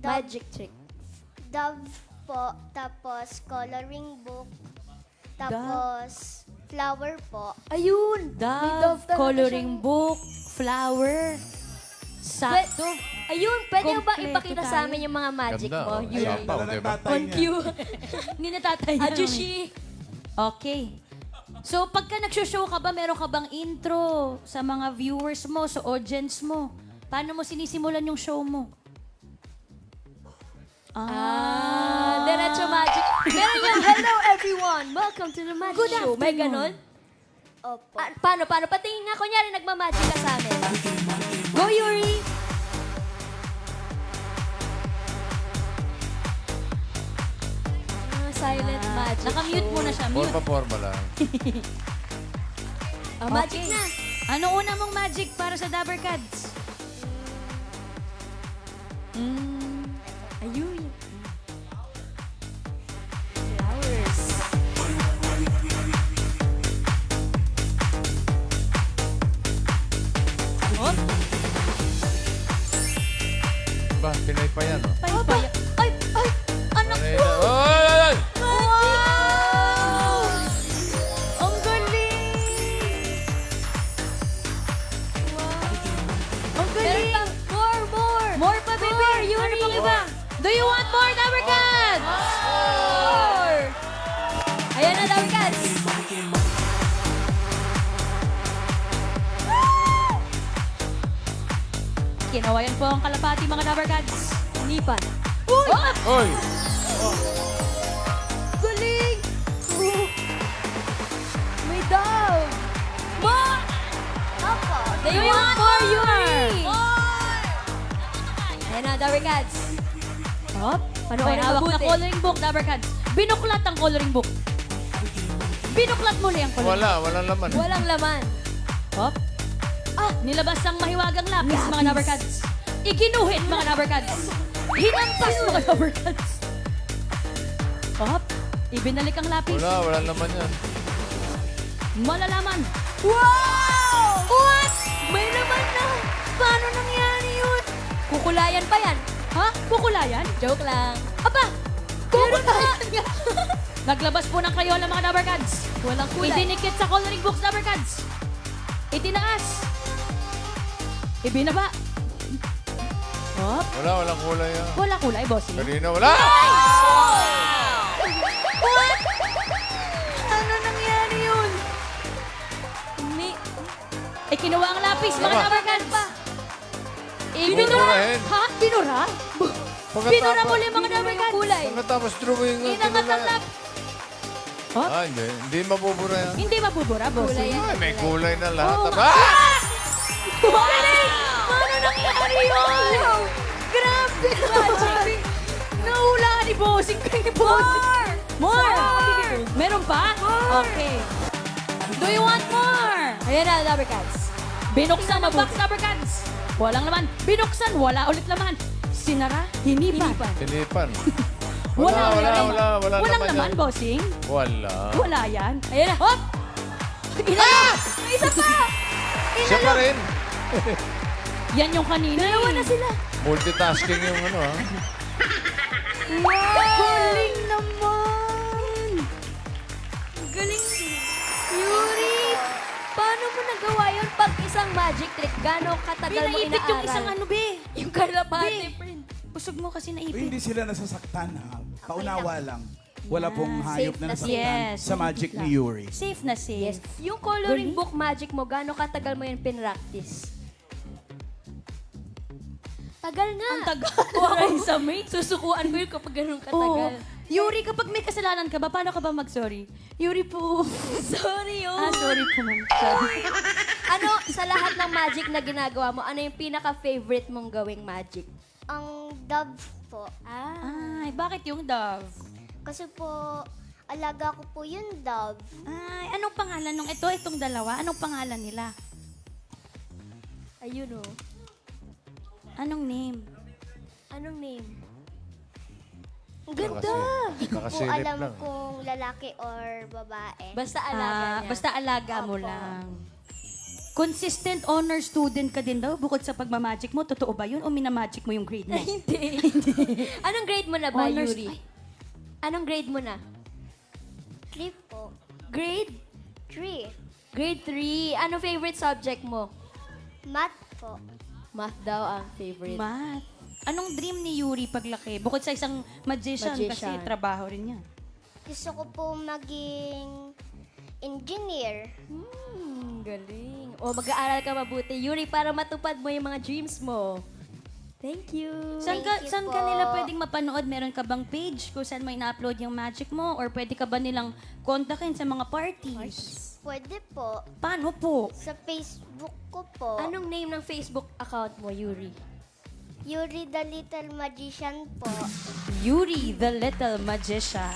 Magic trick. Dove po, tapos coloring book, tapos flower po. Ayun! May dove talaga coloring siyang- book, flower, sakto. Ayun, pwede mo ba Kompleto ipakita sa tayo. amin yung mga magic Ganda, mo? oh. Yuri? Sapaw, Dala ng diba? tatay On niya. cue. Hindi natatay na. Ajushi! Okay. So, pagka nagsho-show ka ba, meron ka bang intro sa mga viewers mo, sa audience mo? Paano mo sinisimulan yung show mo? Diretso magic. Meron yung, hello everyone! Welcome to the magic Good show. May afternoon. ganon? Opo. Paano? Patingin nga, kunyari nagmamagic ka sa amin. Go, Yuri! Silent magic. Nakamute muna siya. Mute. Forma lang. Magic na. Ano una mong magic para sa Dabber Cats? Ayun. Flowers. Ba, Pinay pa yan, oh. Ay! Ay! Anak Pinay ko! na. Oy! Wow! Ang galing! Ang Meron galing! pa. More! More pa, baby! More, Yuri! Ano pang iba? Do you want more, Dabber Cats? More! Ayan na, Dabber Cats. Kinawayan po ang kalapati, mga Dabber Cats. Nipan. Oy! Galing! May dove! More! Opo. Do you want more, Yuri? Ayan na, Dabber Cats. Hop. Paano May kayo hawak na mabuti? coloring book, Dabber Cats. Binuklat ang coloring book. Binuklat muli ang coloring book. Walang laman. Walang laman. Hop. Nilabas ang mahiwagang lapis, mga Dabber Cats. Iginuhit, mga Dabber Cats. Hinampas, mga Dabber Cats. Hop. Ibinalik ang lapis. Walang laman yan. Malalaman. Wow! What? May laman na! Paano nangyari yun? Kukulayan pa yan. Ha? Kukulayan? Joke lang. Aba! Kukulayan! Naglabas po ng kayola, mga Dabber Cats. Walang kulay. Idinikit sa coloring books, Dabber Cats. Itinaas. Ibinaba. Hop. Walang kulay yan. Wala kulay, bossing. Kanina wala! What? Ano nangyari yun? kinuha ang lapis, mga Aba. Dabarkads. Binurahin. Ha? Binura? Binura muli mga Dabarkads. Kulay. Pagkatapos drawing ang Inangat ang lap. Huh? Ah, hindi. Hindi mabubura yan. Hindi mabubura, bossing. Ay, may kulay na lahat. Oh. Aba! Galing! Paano nangyari yun? Grabe! Magic! Nahulaan ni bossing kay bossing. More! Meron pa? Okay. Do you want more? Ayan na, Dabarkads. Binuksan ang box, Dabarkads. Walang laman. Binuksan, wala ulit laman. Sinara, hinipan. Tinipan. Wala Walang laman, yan. bossing. Wala. Wala yan. Ayan na. Hop! May isa pa! Siya pa rin. Yan yung kanina. Dalawa na sila. Multitasking yung ano, ha? Galing naman! Galing. Yuri, paano mo nagawa yun pag isang magic trick? Gano'ng katagal mo Pinaipit inaaral? yung isang ano, be. Yung kalapate, Be. friend. Busog mo kasi Uy, naipit. hindi sila nasasaktan ha. Paunawa lang. Wala pong hayop Safe na na nasaktan yes. sa magic ni Yuri. Safe na safe. Yes. Yung coloring book magic mo, gano'ng katagal mo yun pinractice? Tagal nga. Ang tagal. Raisa May. Susukuan mo yun kapag ganun katagal. Yuri, kapag may kasalanan ka ba, paano ka ba mag-sorry? Yuri po. Sorry, oh. Sorry po, ma'am. Sorry. Ano, sa lahat ng magic na ginagawa mo, ano yung pinaka-favorite mong gawing magic? Ang dove po. Ay, bakit yung dove? Kasi po, alaga ko po yung dove. Ay, anong pangalan nung ito? Itong dalawa? Anong pangalan nila? Ayun, oh. Anong name? Anong name? Ang Kasi, ganda! Hindi ko po nakasilip alam lang. kung lalaki or babae. Basta alaga niya. Basta alaga mo Opo. lang. Consistent honor student ka din daw bukod sa pagmamagic mo. Totoo ba yun o minamagic mo yung grade mo? Hindi. Anong grade mo na ba, Honors- Yuri? Anong grade mo na? 3 po. Grade? 3. Grade 3. Anong favorite subject mo? Math po. Math daw ang favorite. Math. Anong dream ni Yuri paglaki? Bukod sa isang magician. Kasi Magician. trabaho rin niya. Gusto ko po maging engineer. Galing. O, mag-aaral ka mabuti, Yuri, para matupad mo yung mga dreams mo. Thank you. Saan ka, Thank you saan po. ka nila pwedeng mapanood? Meron ka bang page kung saan mo ina-upload yung magic mo? Or pwede ka ba nilang kontakin sa mga parties? Pwede po. Paano po? Sa Facebook ko po. Anong name ng Facebook account mo, Yuri? Yuri the Little Magician po. Yuri the Little Magician.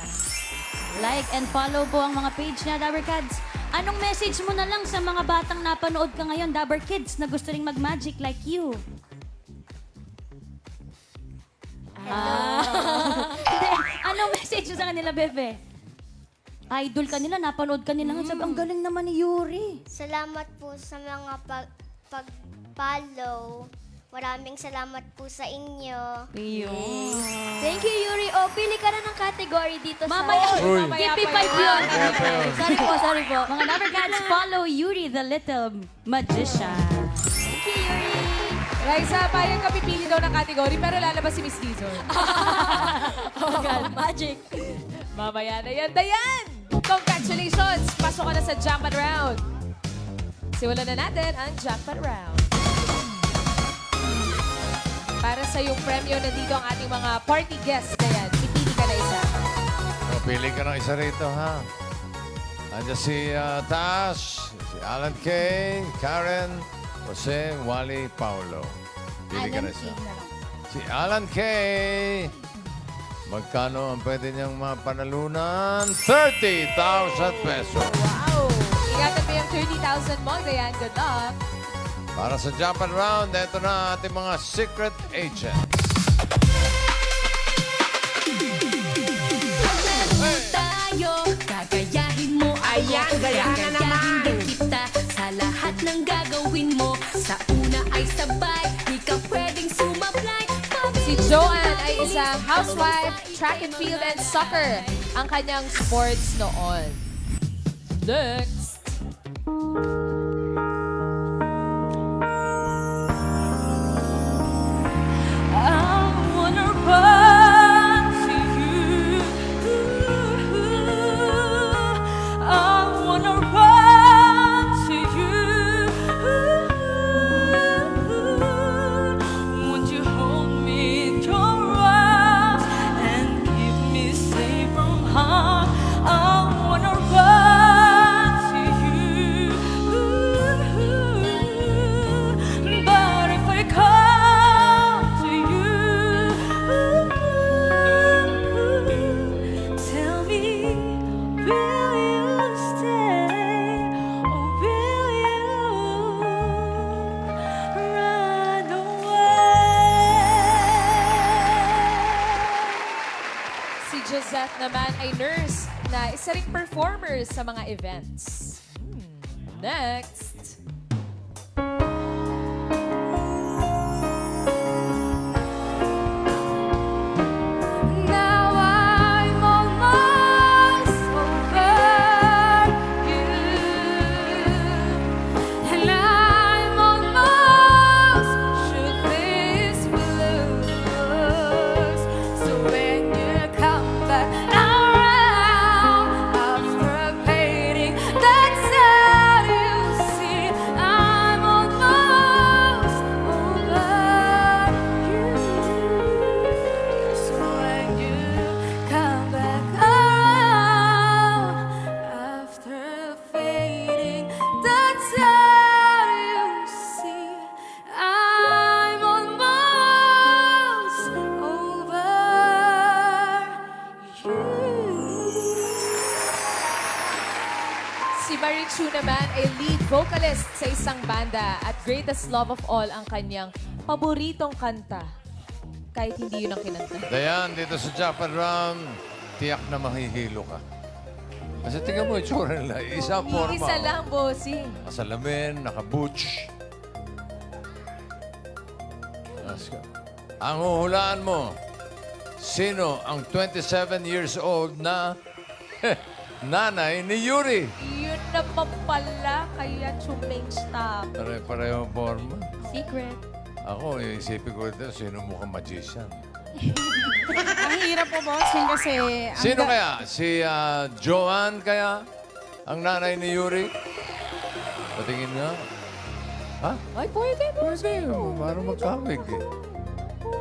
Like and follow po ang mga page niya, Dabber Kids. Anong message mo na lang sa mga batang napanood ka ngayon, Dabber Kids, na gusto ring mag-magic like you? Hindi. Anong message mo sa kanila, Bebe? Idol ka nila, napanood ka nila. Sabi, ang galing naman ni Yuri. Salamat po sa mga pag-follow. Maraming salamat po sa inyo. Ayun. Thank you, Yuri. O, pili ka na ng category dito Mamaya, sa... Uy. mamaya pa yun. Sorry po, sorry po. Mga Dabber Kids, follow Yuri the Little Magician. Thank you, Yuri. Raisa, payag ka pipili daw ng category pero lalabas si Miss Dizon. Magic. Mamaya na yan. Dayan! Congratulations! Pasok ka na sa Jackpot Round. Simulan na natin ang Jackpot Round. Para sa yung premyo, nandito ang ating mga party guests. Dayan, pipili ka na isa. O, pili ka ng isa rito, ha? Andiyan si Tash, si Alan K, Karen, Jose, Wally, Paulo. Pili ka na isa. Si Alan K. Magkano ang pwede niyang mapanalunan? 30,000 pesos. Wow! Ingatan mo yung 30,000 mo, Dayan. Good luck. Para sa Japan Round, ito na ating mga secret agents. Tayo, gagayahin mo ako. Gagayahin din kita sa lahat ng gagawin mo. Sa una ay sabay, di ka pwedeng sumablay. Si Joanne ay isang housewife, track and field and soccer ang kanyang sports noon. Next! I wanna run to you. I wanna run to you. naman ay nurse na isa ring performer sa mga events. Next. Now I'm almost over you, and I'm almost sure this will lose. So when you come back around after fading, that's how you see I'm almost over you. So when you come back around after fading, that's how you see I'm almost over you. Si Marichu naman ay lead vocalist sa isang banda at greatest love of all ang kanyang paboritong kanta. Kahit hindi yun ang kinanta. Dayan, dito sa Japan Round, tiyak na mahihilo ka. Kasi tingnan mo, itsura nila. Isa ang forma. Isa lang, bossing. Nakasalamin, naka-boots. Ang huhulaan mo, sino ang 27 years old na nanay ni Yuri? Yun naman pala, kaya chumeng stop. Pare-pareho ang forma. Secret. Ako, iisipin ko ito, sino mukhang magician? Ang hirap po, bossing, kasi... Sino kaya? Si Joanne kaya? Ang nanay ni Yuri? Patingin nga. Ha? Ay, pwede, Pwede, parang magkawig eh.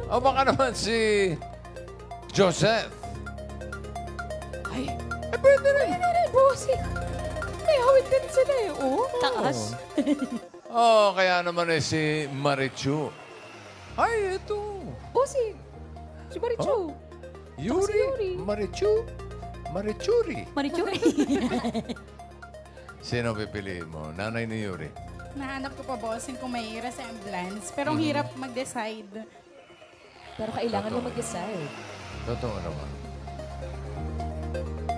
O baka naman si Joseph. Ay, pwede rin, bossing. May hawid din sila eh, oh. Taas. O kaya naman eh si Marichu. Ay, ito. Bossing. Si Marichu. Yuri? Marichu? Marichuri. Marichuri. Sino pipiliin mo? Nanay ni Yuri. Nahanap ko pa, bossing, kung may resemblance. Pero ang hirap mag-decide. Pero kailangan mo mag-decide. Totoo naman.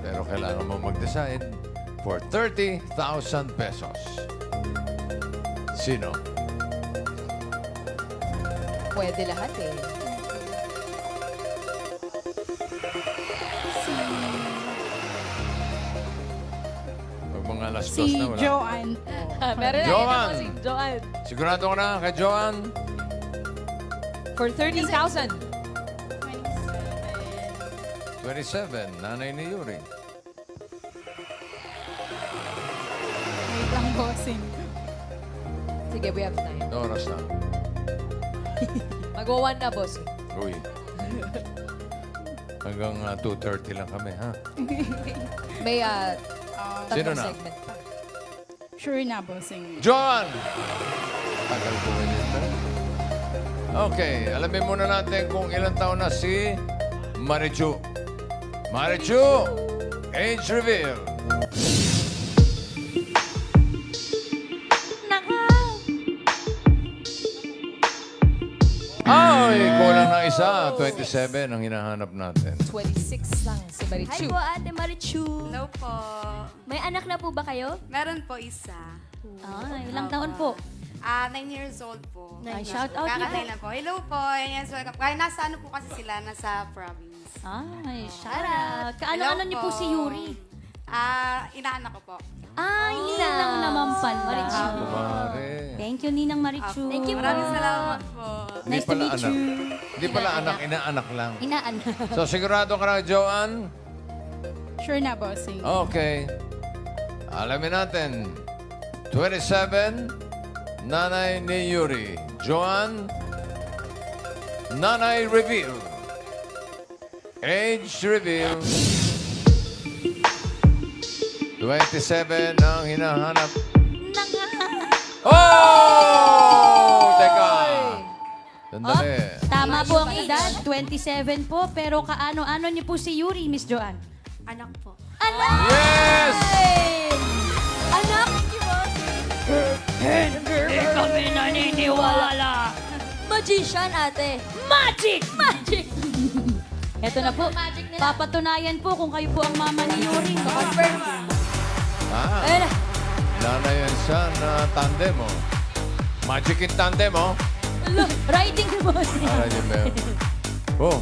Pero kailangan mo mag-decide for 30,000 pesos. Sino? Pwede lahat eh. Pag mga alas dos Si na wala. Joanne po. Meron na Joanne. ito, bossing. Joanne. Sigurado ka na kay Joanne? For 30,000. 27, nanay ni Yuri. Wait lang, bossing. Sige, we have time. Oras na. Mag-1 na, bossing. Uy. Hanggang 2:30 lang kami, ha? May Sino tatlong na? segment pa. Sure na, bossing. Joanne! Tagal ko ganito. Okay, alamin muna natin kung ilang taon na si Marichu. Marichu, age reveal. Ay, kulang na isa. 27 ang hinahanap natin. 26 lang si Hi Marichu. po, Ate Marichu. Hello po. May anak na po ba kayo? Meron po isa. Ilang taon po? 9 years old po. Ay, shout out Kakatay nila. na po. Hello po. Yes, welcome. Kaya nasa ano po kasi sila, nasa province. Ay, shout out. Hello Kaano-ano niyo po si Yuri? Inaanak ko po. Ay, ninang naman pala. Ah, Kumare. Thank you, Ninang Marichu. Thank you po. Maraming salamat po. Hindi Nice to pala meet anak. you. Hindi pala anak, inaanak lang. Inaanak. So, sigurado ka na, Joanne? Sure na, bossing. Okay. Alamin natin. 27, nanay ni Yuri. Joanne, nanay reveal. Age reveal. 27 ang hinahanap. Oh! Teka. Sandali. Tama po ang edad, 27 po. Pero kaano-ano niyo po si Yuri, Miss Joanne? Anak po. Anak! Yes! Anak! Hindi kami naniniwala. Magician, ate. Magic! Magic! Ito na po. Magic na Papatunayan po kung kayo po ang mama ni Yuri. Confirm. Ayun na. Wala na yan siya na tandem, oh. Magic in tandem, oh. Ala, riding the boss. Para niyo ba yun? Oh,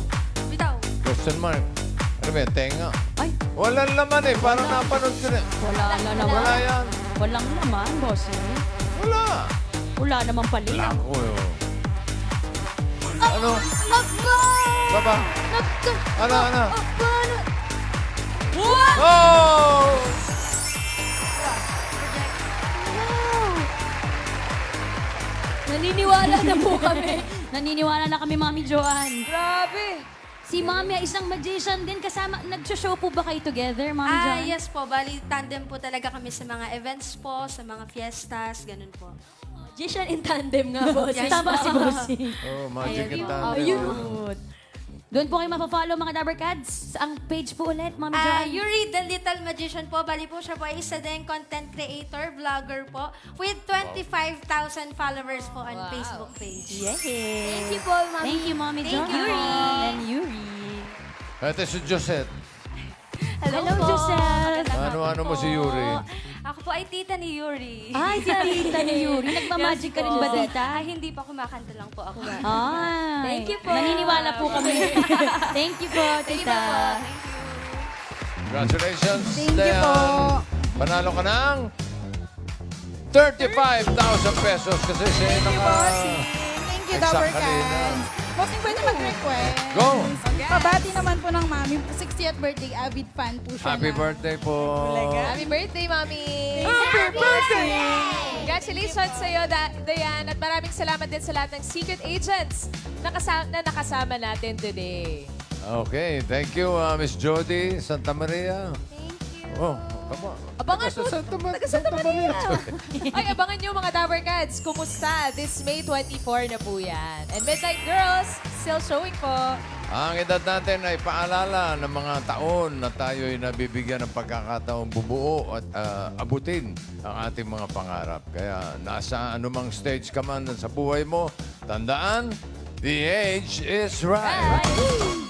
Bitaw. question mark. Ano ba yan? Tenga. Ay, Wala naman eh. Parang napanood ko na. wala na naman. Wala yan. Walang naman, boss. Wala. Wala naman pala. Lako, oh. Ano? Baba. Ano? Oh! Naniniwala na po kami. Naniniwala na kami, Mami Joanne. Grabe. Si Mami ay isang magician din. Kasama, nag-show po ba kayo together, Mami Joanne? Yes po. Bali, tandem po talaga kami sa mga events po, sa mga fiestas, ganun po. Magician in tandem nga, boss. Yes, Tama po. si Bossy. Oh, magic in tandem. Ayun. Doon po kayo mapafollow, mga Dabbercads. Sa ang page po ulit, Mami Joanne. Yuri the Little Magician po. Bali po siya po ay isa din content creator, vlogger po, with 25,000 followers po on Facebook page. Yay! Thank you po, Mami. Thank you, Mommy Thank Joanne. you, Yuri. And Yuri. Ito si Josette. Hello, Joseph. Ano mo si Yuri? Ako po ay tita ni Yuri. Ay, si tita ni Yuri. Nagmamagic ka rin ba, tita? Hindi pa kumakanta lang po ako. Ay. Thank you po. Naniniwala po kami. Thank you po, tita. Congratulations, Thank you po. Panalo ka ng 35,000 pesos kasi siya yung naka... Thank you, Exact Dabber kanina. Cats. Bossing, pwede mag-request. Go! Pabati naman po ng mami. 60th birthday, avid fan po siya. Happy na. birthday po! Happy birthday, Mami. Happy birthday! Congratulations sa iyo, Dayan. At maraming salamat din sa lahat ng secret agents na nakasama natin today. Okay, thank you, Miss Jody Santa Maria. Thank you. Oh, come on. Abangan Taga mo. Santa Maria. Ay, abangan nyo mga Dabbercads. Kumusta? This May 24 na po yan. And Midnight Girls, still showing po. Ang edad natin ay paalala ng mga taon na tayo'y nabibigyan ng pagkakataong bumuo at abutin ang ating mga pangarap. Kaya nasa anumang stage ka man sa buhay mo, tandaan, the age is right.